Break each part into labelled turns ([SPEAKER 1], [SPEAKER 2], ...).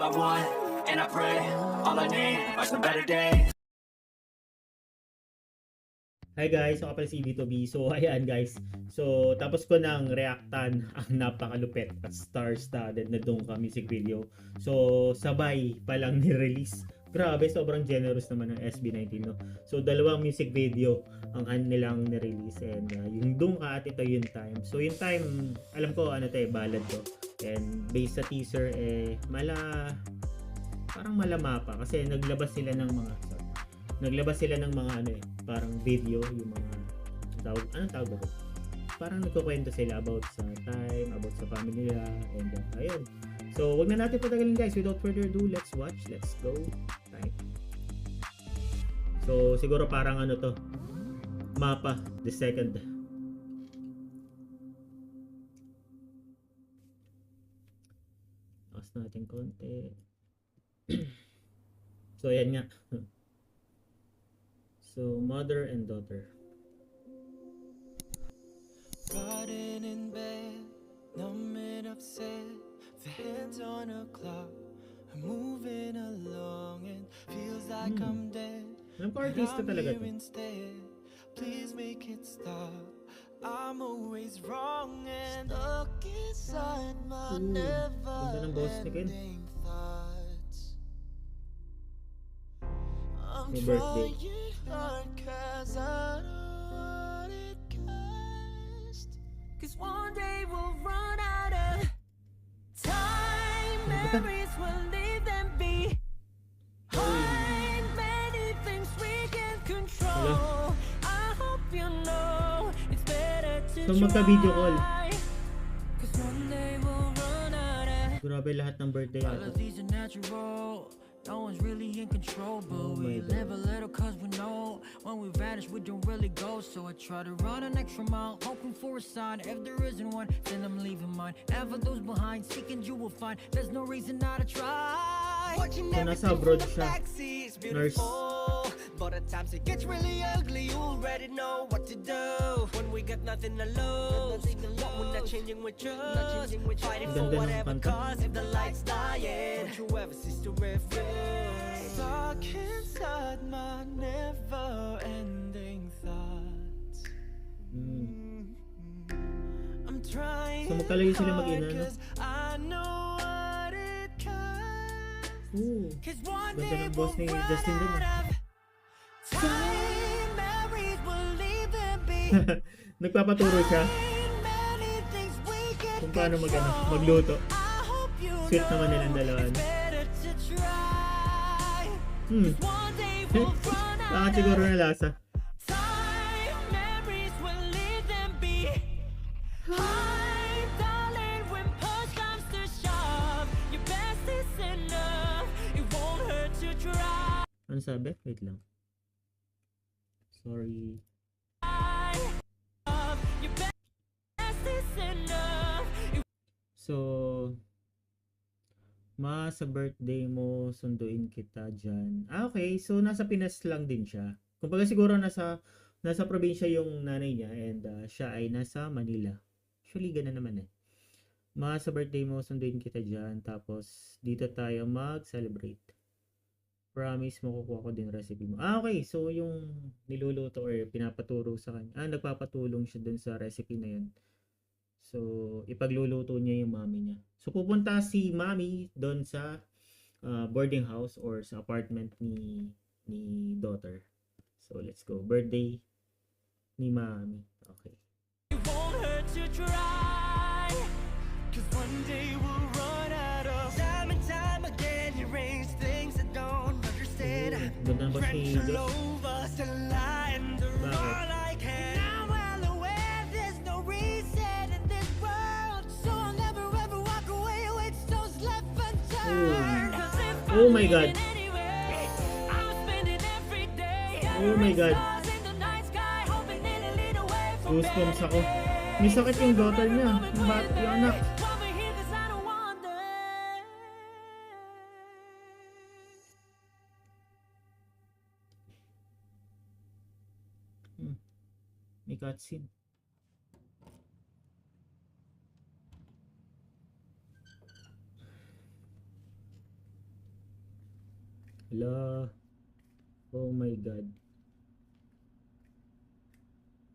[SPEAKER 1] I want, and I pray, all I need are some better days.
[SPEAKER 2] Hi guys, ako pala si B2B. So ayan guys. So tapos ko nang reactan ang napakalupit at star-studded na Dungka music video. So sabay pa lang ni-release. Grabe, sobrang generous naman ng SB19, no. So dalawang music video ang nilang ni-release, and yung Dungka at ito yung Time. So yung Time, alam ko ano 'to, ballad to. And based sa teaser parang malama pa kasi naglabas sila ng mga parang video, yung mga anong tawag ba ito? Parang nagkukwento sila about sa time, about sa family nila, and ayun. So, wag na natin patagalin guys. Without further ado, let's watch. Let's go. Time. So, siguro parang to, Mapa, the second. Taas natin konti. So, ayan nga. So, mother and daughter.
[SPEAKER 3] Riding in bed, numb and upset. The hands on a clock, I'm moving along and feels like I'm dead.
[SPEAKER 2] Alam ko artista talaga to.
[SPEAKER 3] Instead, please make it stop. I'm always wrong and stuck inside my never-ending thoughts. I'm
[SPEAKER 2] birthday.
[SPEAKER 3] trying hard 'cause I don't want it cursed. 'Cause one day we'll run out of time. Memories will leave them behind. Many things we can control. I hope you know it's better to
[SPEAKER 2] So, magka-video call.
[SPEAKER 3] try. 'Cause one day we'll run out of
[SPEAKER 2] Grabe, lahat ng birthday
[SPEAKER 3] all
[SPEAKER 2] ata.
[SPEAKER 3] of these are natural. No one's really in control, but we live a little cause we know when we vanish we don't really go. So I try to run an extra mile, hoping for a sign. If there isn't one, then I'm leaving mine. And for those behind, seeking you will find. There's no reason not to try. Watching
[SPEAKER 2] So, nasa abroad siya.
[SPEAKER 3] backseat is
[SPEAKER 2] Nurse.
[SPEAKER 3] beautiful, but at times it gets really ugly. You already know what to do when we got nothing to lose. What we're not changing with trust, fighting for
[SPEAKER 2] Ganda ng
[SPEAKER 3] whatever
[SPEAKER 2] kanta.
[SPEAKER 3] cause. If the lights dying, don't you ever cease to refuse. Stuck inside my never-ending thoughts. I'm trying
[SPEAKER 2] So, magkalayo sila mag-ina, no?
[SPEAKER 3] 'cause I know what it costs.
[SPEAKER 2] Ooh.
[SPEAKER 3] 'Cause one
[SPEAKER 2] Ganda
[SPEAKER 3] day
[SPEAKER 2] ng boss ni
[SPEAKER 3] we'll
[SPEAKER 2] Justin dun,
[SPEAKER 3] run out of time. Memories will leave them
[SPEAKER 2] Nagpapaturo siya
[SPEAKER 3] many things we can
[SPEAKER 2] kung paano
[SPEAKER 3] control.
[SPEAKER 2] magluto.
[SPEAKER 3] I hope you
[SPEAKER 2] Sweet naman
[SPEAKER 3] know
[SPEAKER 2] nilang dalawa,
[SPEAKER 3] it's
[SPEAKER 2] no?
[SPEAKER 3] better to try. 'Cause one day we'll run out
[SPEAKER 2] Bakit siguro
[SPEAKER 3] of
[SPEAKER 2] na lasa?
[SPEAKER 3] time. Memories will leave them behind. Darling, when push comes to shove, your best is enough. It won't hurt to try.
[SPEAKER 2] Ano sabi? Wait lang. Sorry.
[SPEAKER 3] Your best is enough.
[SPEAKER 2] So, sa birthday mo, sunduin kita dyan. Okay. So, nasa Pinas lang din siya. Kumbaga siguro nasa probinsya yung nanay niya, and siya ay nasa Manila. Actually, ganun naman eh. Sa birthday mo, sunduin kita dyan. Tapos, dito tayo mag-celebrate. Promise, makukuha ko din recipe mo. Okay. So, yung niluluto or pinapaturo sa kanya. Nagpapatulong siya dun sa recipe na yun. So, ipagluluto niya yung mami niya. So, pupunta si mami doon sa boarding house or sa apartment ni daughter. So, let's go. Birthday ni mami. Okay.
[SPEAKER 3] It won't hurt to try. 'Cause one day we'll run out of time and time again. You raise things I don't understand.
[SPEAKER 2] Ganda ng boss ni
[SPEAKER 3] Friends
[SPEAKER 2] Josh.
[SPEAKER 3] all over, still lying to
[SPEAKER 2] Bakit?
[SPEAKER 3] all I can. I'm well aware there's no reason in this world, so I'll never ever walk away with those left unturned. 'Cause if
[SPEAKER 2] Oh
[SPEAKER 3] I'm
[SPEAKER 2] my God.
[SPEAKER 3] leaving anyway, I'm spending every day
[SPEAKER 2] Oh my God.
[SPEAKER 3] stars in the night sky, hoping it'll lead away from
[SPEAKER 2] Goosebumps
[SPEAKER 3] better
[SPEAKER 2] ako. May
[SPEAKER 3] days.
[SPEAKER 2] sakit yung daughter niya. Yung yung anak.
[SPEAKER 3] While we're here 'cause I don't want them.
[SPEAKER 2] May cutscene. Hala. Oh my God.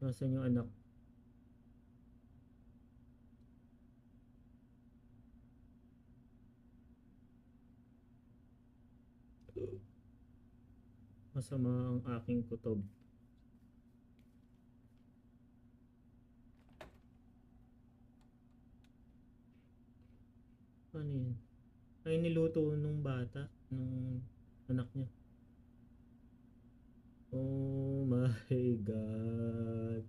[SPEAKER 2] Nasaan yung anak? Masama ang aking kutob. Ano yun? Ay, niluto nung bata, nung anak niya. Oh my God.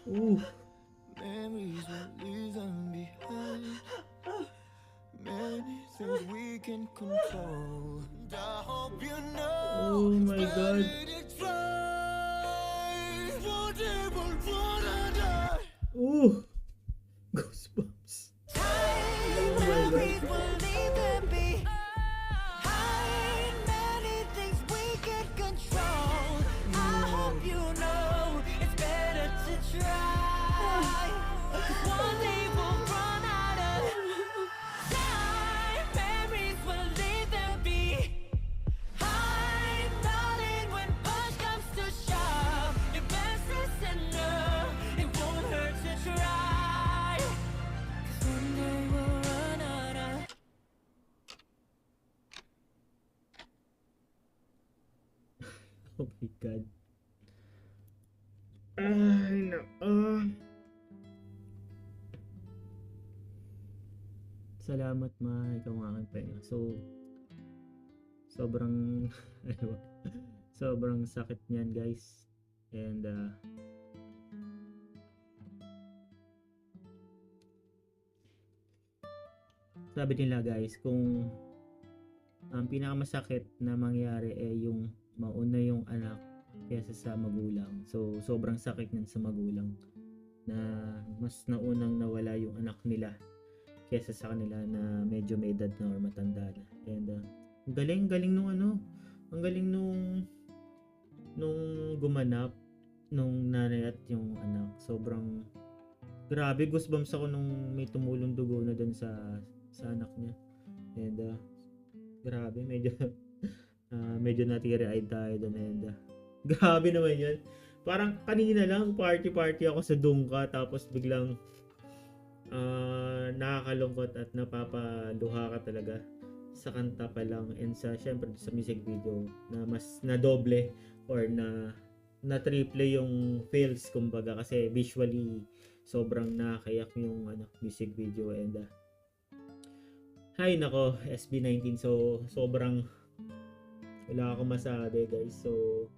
[SPEAKER 2] Ooh.
[SPEAKER 4] Memories will leave them behind. Many things we can control. And I hope you know.
[SPEAKER 2] Oh my God.
[SPEAKER 4] One day we'll run and die.
[SPEAKER 2] Ooh. Goosebumps.
[SPEAKER 3] Time,
[SPEAKER 2] my God.
[SPEAKER 3] memories will leave them behind. Many things we can control. I hope you know it's better to try. 'Cause one day we'll run out of time. Memories will leave them behind. Darling, when push comes to shove, your best is enough. It won't hurt to try. 'Cause one day we'll run out of.
[SPEAKER 2] Oh my God. Ay, nako. Salamat ma, ikaw ang aking pahinga. So, sobrang, ano ba? Sobrang sakit niyan guys. And, sabi nila guys, kung ang pinakamasakit na mangyari yung mauna yung anak kaysa sa magulang. So, sobrang sakit niyan sa magulang na mas naunang nawala yung anak nila kaysa sa kanila na medyo may edad na or matanda na. And, ang galing nung ang galing nung gumanap nung nanay at yung anak. Sobrang grabe, goosebumps ako nung may tumulong dugo na dun sa anak niya. And, grabe, medyo medyo natiri-eyed tayo doon. And grabe naman yun. Parang kanina lang party ako sa Dungka, tapos biglang nakakalungkot at napapaluha ka talaga sa kanta pa lang and sa syempre sa music video na mas na doble or na triple yung feels kumbaga, kasi visually sobrang nakakayak yung music video. And hay nako, SB19. So sobrang wala akong masabi guys. So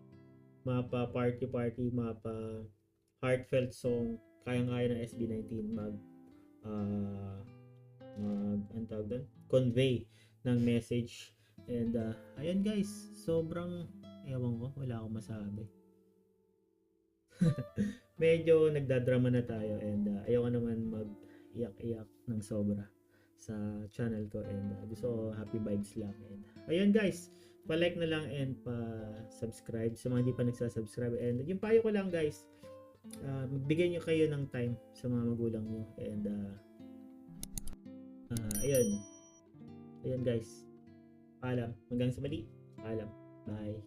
[SPEAKER 2] mapa party, mapa heartfelt song, kayang-kaya ng SB19 mag ang tawag doon, convey ng message. And ayan guys, sobrang ewan ko, wala akong masabi. Medyo nagdadrama na tayo and ayoko naman mag iyak-iyak ng sobra sa channel ko. And gusto ko happy vibes lang. And ayan guys, pa-like na lang and pa-subscribe sa mga hindi pa nagsasubscribe. And yung payo ko lang guys, magbigay nyo kayo ng time sa mga magulang nyo. And ayun guys, paalam, hanggang sa mali, paalam, bye.